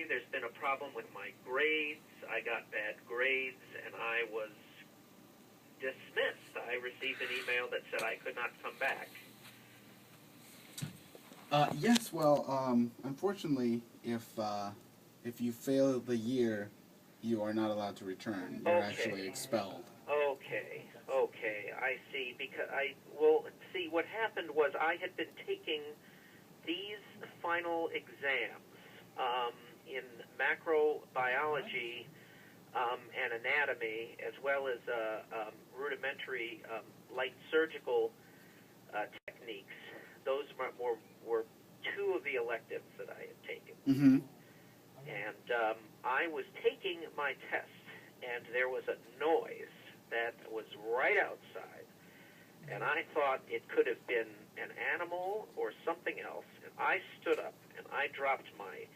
there's been a problem with my grades. I got bad grades, and I was dismissed. I received an email that said I could not come back. Yes, well, unfortunately, if you fail the year, you are not allowed to return. You're actually expelled. Okay, I see. Because see, what happened was I had been taking these final exams in macrobiology and anatomy, as well as rudimentary light surgical techniques. Those were two of the electives that I had taken. Mm-hmm. And I was taking my test, and there was a noise that was right outside. And I thought it could have been an animal or something else. And I stood up, and I dropped my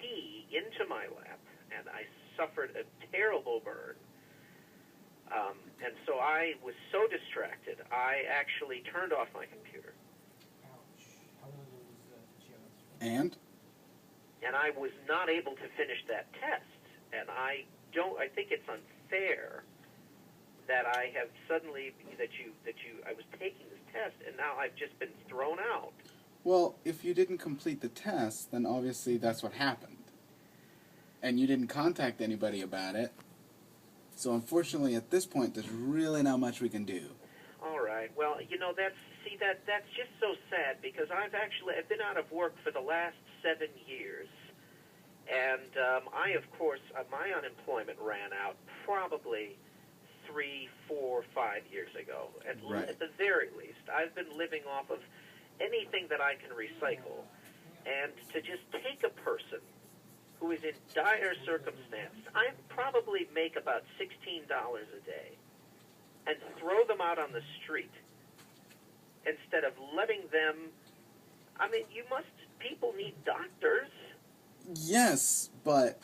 tea into my lap, and I suffered a terrible burn. And so I was so distracted, I actually turned off my computer. And? And I was not able to finish that test. And I think it's unfair that I have suddenly, I was taking this test, and now I've just been thrown out. Well, if you didn't complete the test, then obviously that's what happened. And you didn't contact anybody about it. So unfortunately, at this point, there's really not much we can do. All right. Well, that's just so sad, because I've been out of work for the last 7 years. And I, of course, my unemployment ran out probably 3, 4, 5 years ago, at the very least. I've been living off of anything that I can recycle. And to just take a person who is in dire circumstances, I probably make about $16 a day, and throw them out on the street instead of letting them, people need doctors. Yes, but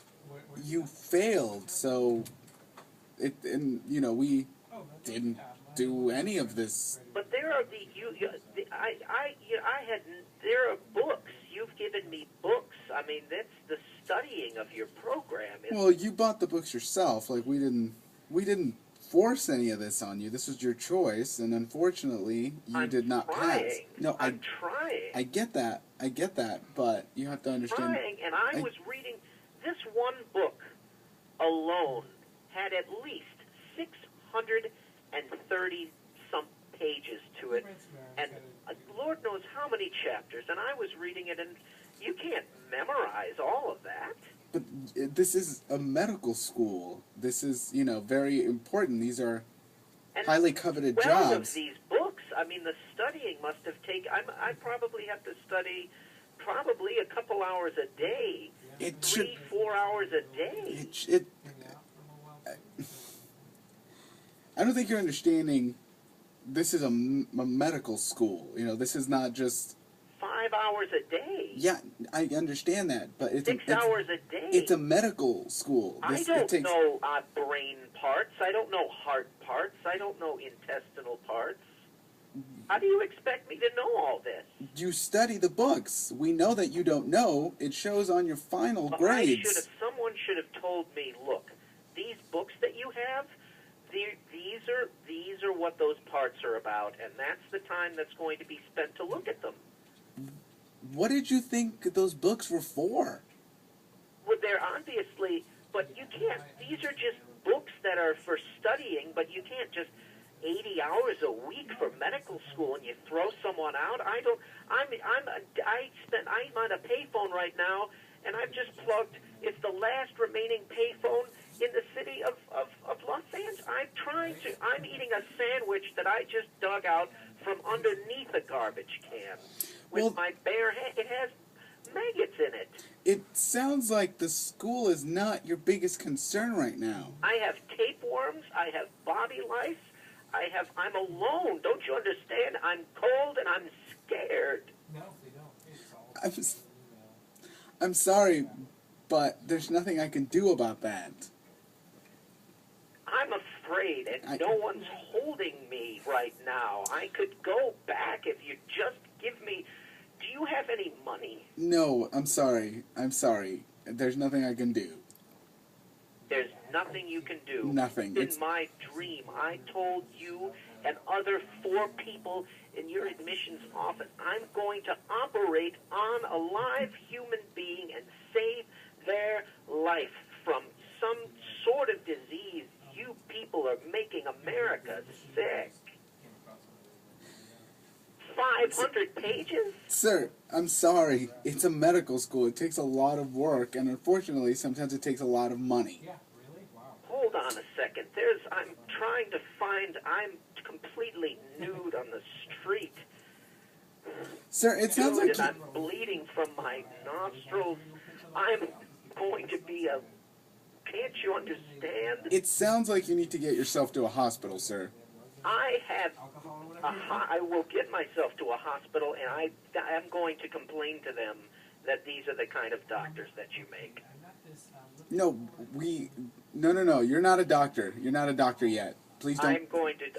you failed, so we didn't do any of this. But there are there are books. You've given me books. That's the studying of your program. Well, you bought the books yourself. Like, we didn't force any of this on you. This was your choice, and unfortunately, you did not pass. No, I'm trying. I get that, but you have to understand. Trying, and I was reading this one book alone had at least 630 some pages to it, and Lord knows how many chapters. And I was reading it, and you can't memorize all of that. But this is a medical school. This is, very important. These are highly coveted jobs. Of these books, the studying must have taken. I probably have to study probably a couple hours a day. 3, 4 hours a day. I don't think you're understanding. This is a medical school. This is not just 5 hours a day. Yeah, I understand that, but it's 6 hours a day. It's a medical school. I don't know brain parts. I don't know heart parts. I don't know intestinal parts. How do you expect me to know all this? You study the books. We know that you don't know. It shows on your final grades. Someone should have told me, look, these books that you have, these are what those parts are about, and that's the time that's going to be spent to look at them. What did you think those books were for? Well, they're obviously, but you can't, these are just books that are for studying, but you can't just 80 hours a week for medical school and you throw someone out. I'm on a payphone right now, and I've just plugged, it's the last remaining payphone in the city of Los Angeles. I'm eating a sandwich that I just dug out from underneath a garbage can with my bare hand. It has maggots in it. It sounds like the school is not your biggest concern right now. I have tapeworms. I have body lice. I'm alone. Don't you understand? I'm cold and I'm scared. No, they don't. It's all I'm sorry, but there's nothing I can do about that. I'm afraid, and no one's holding me right now. I could go back if you just give me... Do you have any money? No, I'm sorry. There's nothing I can do. There's nothing you can do. Nothing. In my dream, I told you and other 4 people in your admissions office, I'm going to operate on a live human being and save their life from some sort of disease. You people are making America sick. 500 pages? Sir, I'm sorry. It's a medical school. It takes a lot of work, and unfortunately, sometimes it takes a lot of money. Yeah, really? Wow. Hold on a second. I'm trying to find, I'm completely nude on the street. Sir, it sounds Dude, like and I'm bleeding from my nostrils. I'm going to be a... Can't you understand? it sounds like you need to get yourself to a hospital, sir. I have... Alcohol or whatever. I will get myself to a hospital, and I'm going to complain to them that these are the kind of doctors that you make. No, No, you're not a doctor. You're not a doctor yet. Please don't...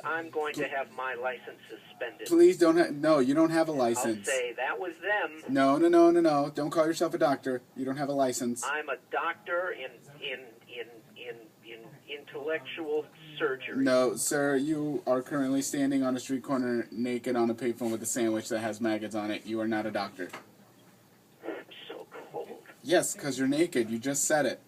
I'm going to have my license suspended. Please don't... No, you don't have a I'll license. say that was them. No. Don't call yourself a doctor. You don't have a license. I'm a doctor in intellectual surgery. No, sir, you are currently standing on a street corner naked on a payphone with a sandwich that has maggots on it. You are not a doctor. I'm so cold. Yes, because you're naked. You just said it.